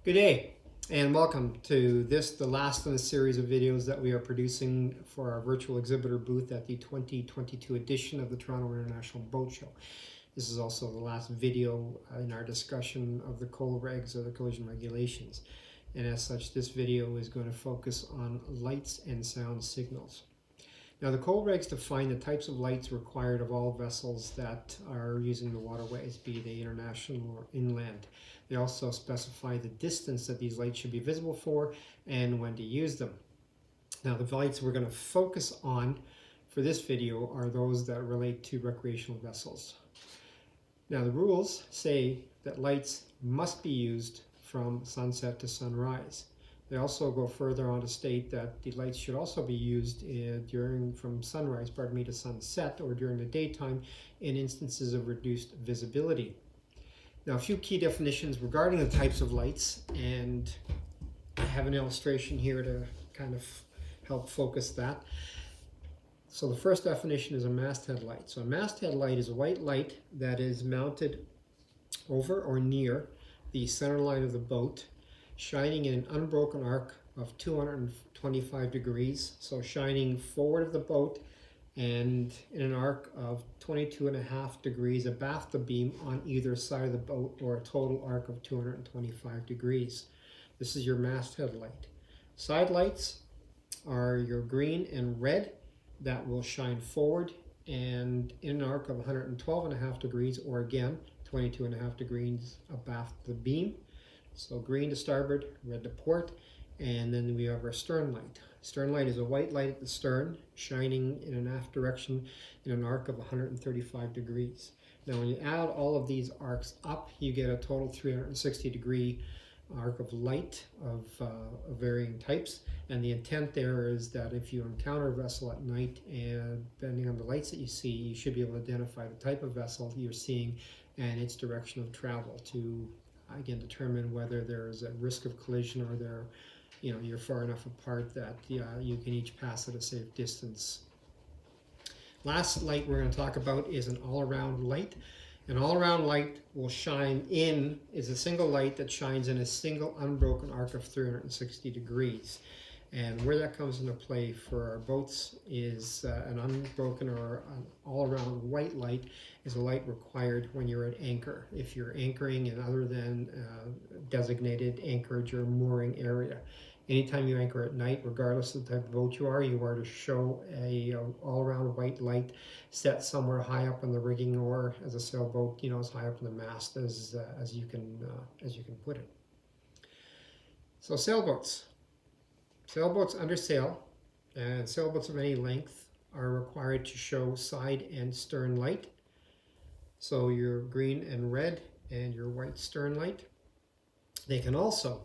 Good day and welcome to the last in a series of videos that we are producing for our virtual exhibitor booth at the 2022 edition of the Toronto International Boat Show. This is also the last video in our discussion of the ColRegs, or the collision regulations. And as such, this video is going to focus on lights and sound signals. Now, the ColRegs define the types of lights required of all vessels that are using the waterways, be they international or inland. They also specify the distance that these lights should be visible for and when to use them. Now, the lights we're going to focus on for this video are those that relate to recreational vessels. Now, the rules say that lights must be used from sunset to sunrise. They also go further on to state that the lights should also be used from sunrise, to sunset, or during the daytime in instances of reduced visibility. Now, a few key definitions regarding the types of lights, and I have an illustration here to kind of help focus that. So the first definition is a masthead light. So a masthead light is a white light that is mounted over or near the center line of the boat, shining in an unbroken arc of 225 degrees, so shining forward of the boat and in an arc of 22.5 degrees abaft the beam on either side of the boat, or a total arc of 225 degrees. This is your masthead light. Side lights are your green and red that will shine forward and in an arc of 112.5 degrees, or again 22.5 degrees abaft the beam. So green to starboard, red to port, and then we have our stern light. Stern light is a white light at the stern, shining in an aft direction in an arc of 135 degrees. Now, when you add all of these arcs up, you get a total 360-degree arc of light of varying types. And the intent there is that if you encounter a vessel at night, and depending on the lights that you see, you should be able to identify the type of vessel you're seeing and its direction of travel to, again, determine whether there's a risk of collision or you're far enough apart that you can each pass at a safe distance. Last light we're going to talk about is an all-around light. An all-around light is a single light that shines in a single unbroken arc of 360 degrees. And where that comes into play for our boats is an unbroken or an all-around white light is a light required when you're at anchor, if you're anchoring in other than designated anchorage or mooring area. Anytime you anchor at night, regardless of the type of boat you are to show a all-around white light set somewhere high up on the rigging, or as a sailboat, as high up on the mast as you can put it. So sailboats under sail and sailboats of any length are required to show side and stern light. So your green and red and your white stern light. They can also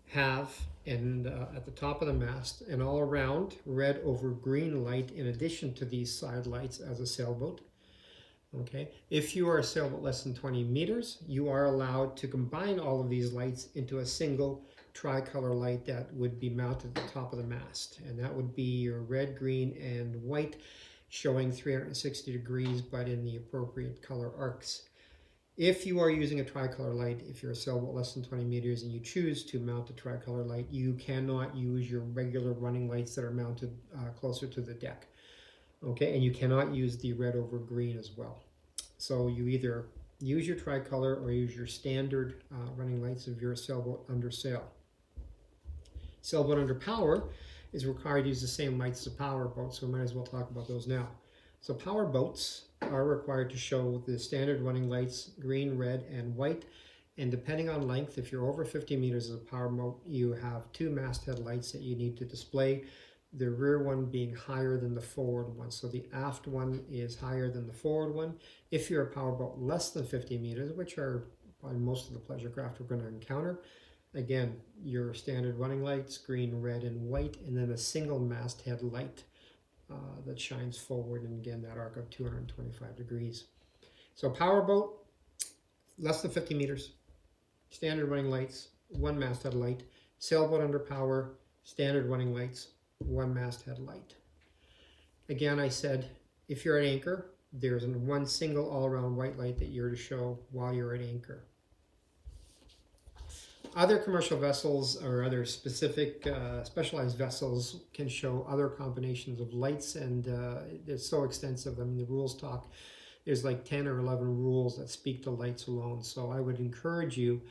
have at the top of the mast an all-around red over green light in addition to these side lights as a sailboat. Okay, if you are a sailboat less than 20 meters, you are allowed to combine all of these lights into a single tricolor light that would be mounted at the top of the mast, and that would be your red, green, and white, showing 360 degrees but in the appropriate color arcs. If you are using a tricolor light, if you're a sailboat less than 20 meters and you choose to mount a tricolor light, you cannot use your regular running lights that are mounted closer to the deck. Okay, and you cannot use the red over green as well. So you either use your tricolor or use your standard running lights if you're a sailboat under sail. Sailboat under power is required to use the same lights as a power boat, so we might as well talk about those now. So power boats are required to show the standard running lights, green, red, and white. And depending on length, if you're over 50 meters as a power boat, you have two masthead lights that you need to display, the rear one being higher than the forward one. So the aft one is higher than the forward one. If you're a power boat less than 50 meters, which are probably most of the pleasure craft we're going to encounter, again, your standard running lights, green, red, and white, and then a single masthead light that shines forward, and again, that arc of 225 degrees. So power boat, less than 50 meters, standard running lights, one masthead light. Sailboat under power, standard running lights, one masthead light. Again, I said, if you're at anchor, there's one single all-around white light that you're to show while you're at anchor. Other commercial vessels or other specific specialized vessels can show other combinations of lights, and it's so extensive. I mean, the rules talk, there's like 10 or 11 rules that speak to lights alone. So I would encourage you,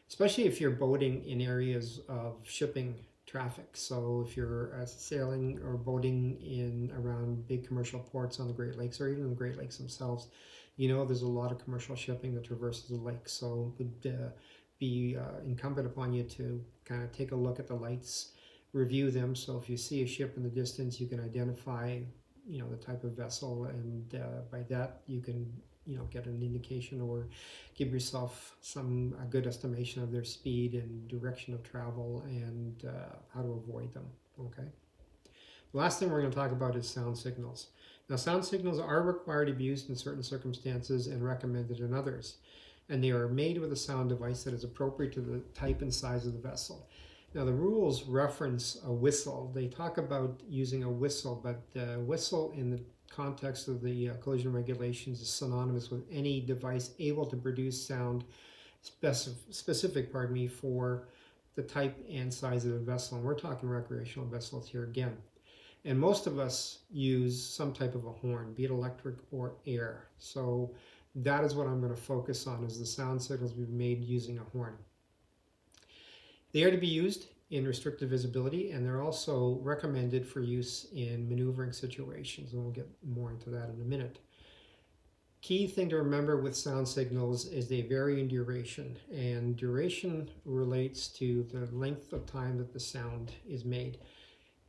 especially if you're boating in areas of shipping traffic. So if you're sailing or boating in around big commercial ports on the Great Lakes, or even the Great Lakes themselves, you know there's a lot of commercial shipping that traverses the lake. So it would be incumbent upon you to kind of take a look at the lights, review them. So if you see a ship in the distance, you can identify, you know, the type of vessel, and by that you can, you know, get an indication or give yourself some a good estimation of their speed and direction of travel, and how to avoid them. Okay. The last thing we're going to talk about is sound signals. Now, sound signals are required to be used in certain circumstances and recommended in others, and they are made with a sound device that is appropriate to the type and size of the vessel. Now, the rules reference a whistle. They talk about using a whistle, but whistle in the context of the collision regulations is synonymous with any device able to produce sound specific, for the type and size of the vessel. And we're talking recreational vessels here again. And most of us use some type of a horn, be it electric or air. So that is what I'm going to focus on, is the sound signals we've made using a horn. They are to be used in restricted visibility, and they're also recommended for use in maneuvering situations, and we'll get more into that in a minute. Key thing to remember with sound signals is they vary in duration, and duration relates to the length of time that the sound is made,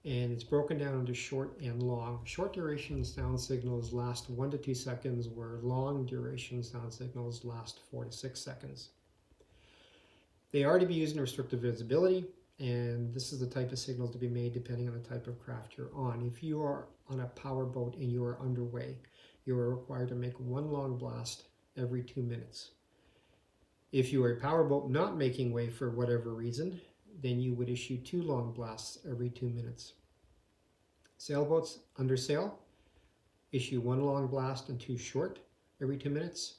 and it's broken down into short and long. Short duration sound signals last 1 to 2 seconds, where long duration sound signals last 4 to 6 seconds. They are to be used in restricted visibility, and this is the type of signals to be made depending on the type of craft you're on. If you are on a power boat and you are underway, you are required to make one long blast every 2 minutes. If you are a power boat not making way for whatever reason, then you would issue 2 long blasts every 2 minutes. Sailboats under sail, issue 1 long blast and 2 short every 2 minutes.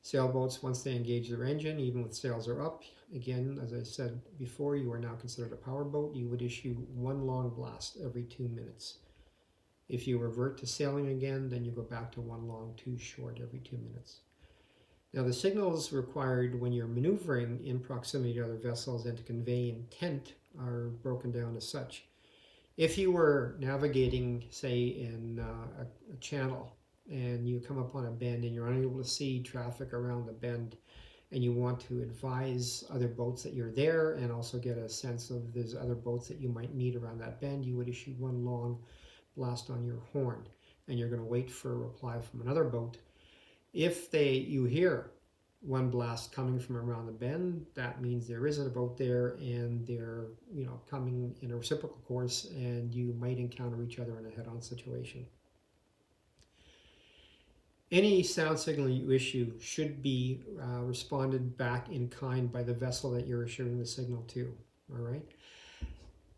Sailboats, once they engage their engine, even with sails are up, again, as I said before, you are now considered a power boat. You would issue 1 long blast every 2 minutes. If you revert to sailing again, then you go back to 1 long, 2 short every 2 minutes. Now, the signals required when you're maneuvering in proximity to other vessels and to convey intent are broken down as such. If you were navigating, say, in a channel, and you come upon a bend and you're unable to see traffic around the bend, and you want to advise other boats that you're there and also get a sense of there's other boats that you might meet around that bend, you would issue 1 long blast on your horn, and you're going to wait for a reply from another boat. If you hear 1 blast coming from around the bend, that means there isn't a boat there, and they're, you know, coming in a reciprocal course, and you might encounter each other in a head-on situation. Any sound signal you issue should be responded back in kind by the vessel that you're issuing the signal to. All right.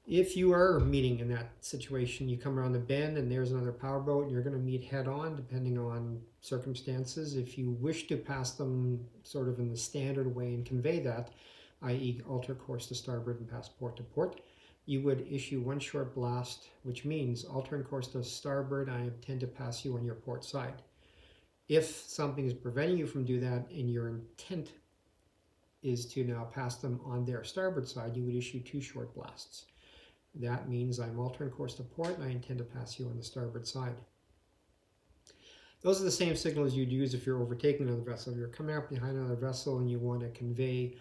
If you are meeting in that situation, you come around the bend and there's another powerboat, and you're going to meet head on depending on circumstances. If you wish to pass them sort of in the standard way and convey that, i.e. alter course to starboard and pass port to port, you would issue 1 short blast, which means altering course to starboard, I intend to pass you on your port side. If something is preventing you from doing that and your intent is to now pass them on their starboard side, you would issue 2 short blasts. That means I'm altering course to port and I intend to pass you on the starboard side. Those are the same signals you'd use if you're overtaking another vessel. If you're coming up behind another vessel and you want to convey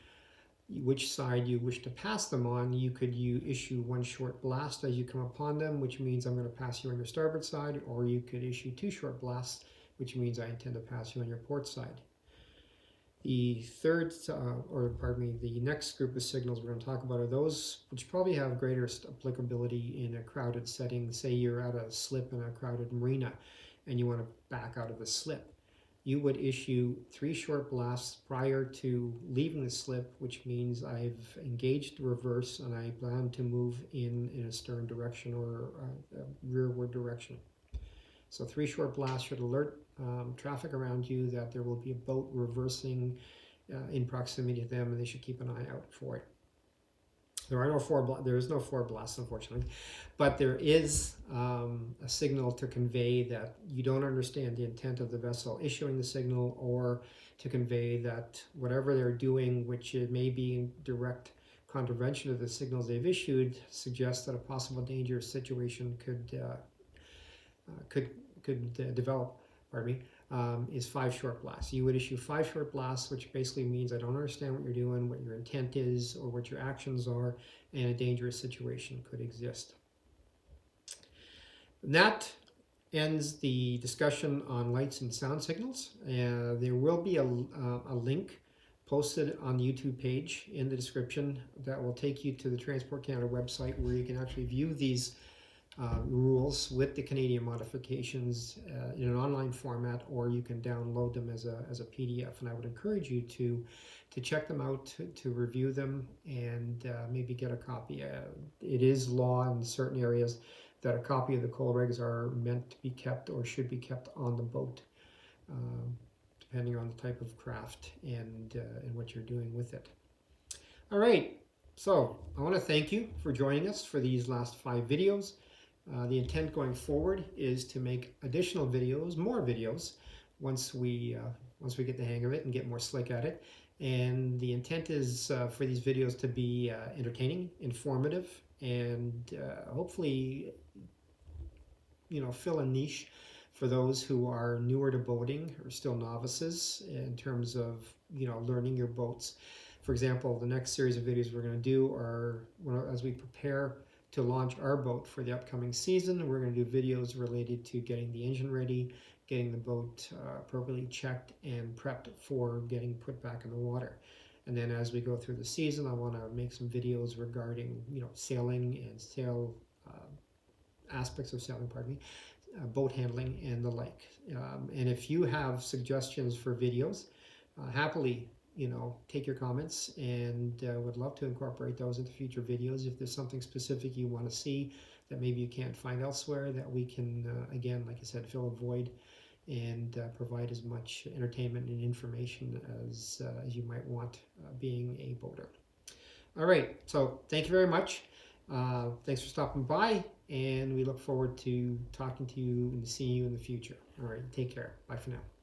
which side you wish to pass them on, you could issue 1 short blast as you come upon them, which means I'm going to pass you on your starboard side, or you could issue 2 short blasts, which means I intend to pass you on your port side. The the next group of signals we're going to talk about are those which probably have greatest applicability in a crowded setting. Say you're at a slip in a crowded marina and you want to back out of the slip. You would issue 3 short blasts prior to leaving the slip, which means I've engaged reverse and I plan to move in a stern direction or a rearward direction. So 3 short blasts should alert traffic around you that there will be a boat reversing in proximity to them, and they should keep an eye out for it. There is no four blasts, unfortunately, but there is a signal to convey that you don't understand the intent of the vessel issuing the signal, or to convey that whatever they're doing, which it may be in direct contravention of the signals they've issued, suggests that a possible dangerous situation could develop. Pardon me. Is 5 short blasts. You would issue 5 short blasts, which basically means I don't understand what you're doing, what your intent is, or what your actions are, and a dangerous situation could exist. And that ends the discussion on lights and sound signals. There will be a link posted on the YouTube page in the description that will take you to the Transport Canada website, where you can actually view these rules with the Canadian modifications in an online format, or you can download them as a PDF. And I would encourage you to check them out, to review them, and maybe get a copy. It is law in certain areas that a copy of the ColRegs are meant to be kept, or should be kept, on the boat, depending on the type of craft and what you're doing with it. All right, so I want to thank you for joining us for these last 5 videos. The intent going forward is to make additional videos, more videos, once we get the hang of it and get more slick at it. And the intent is for these videos to be entertaining, informative, and hopefully, fill a niche for those who are newer to boating or still novices in terms of learning your boats. For example, the next series of videos we're going to do are, as we prepare to launch our boat for the upcoming season, we're going to do videos related to getting the engine ready, getting the boat appropriately checked and prepped for getting put back in the water. And then as we go through the season, I want to make some videos regarding sailing and aspects of sailing, boat handling and the like. And if you have suggestions for videos, happily take your comments, and would love to incorporate those into future videos. If there's something specific you want to see that maybe you can't find elsewhere, that we can, again, like I said, fill a void and provide as much entertainment and information as you might want, being a boater. All right, so thank you very much. Thanks for stopping by, and we look forward to talking to you and seeing you in the future. All right, take care. Bye for now.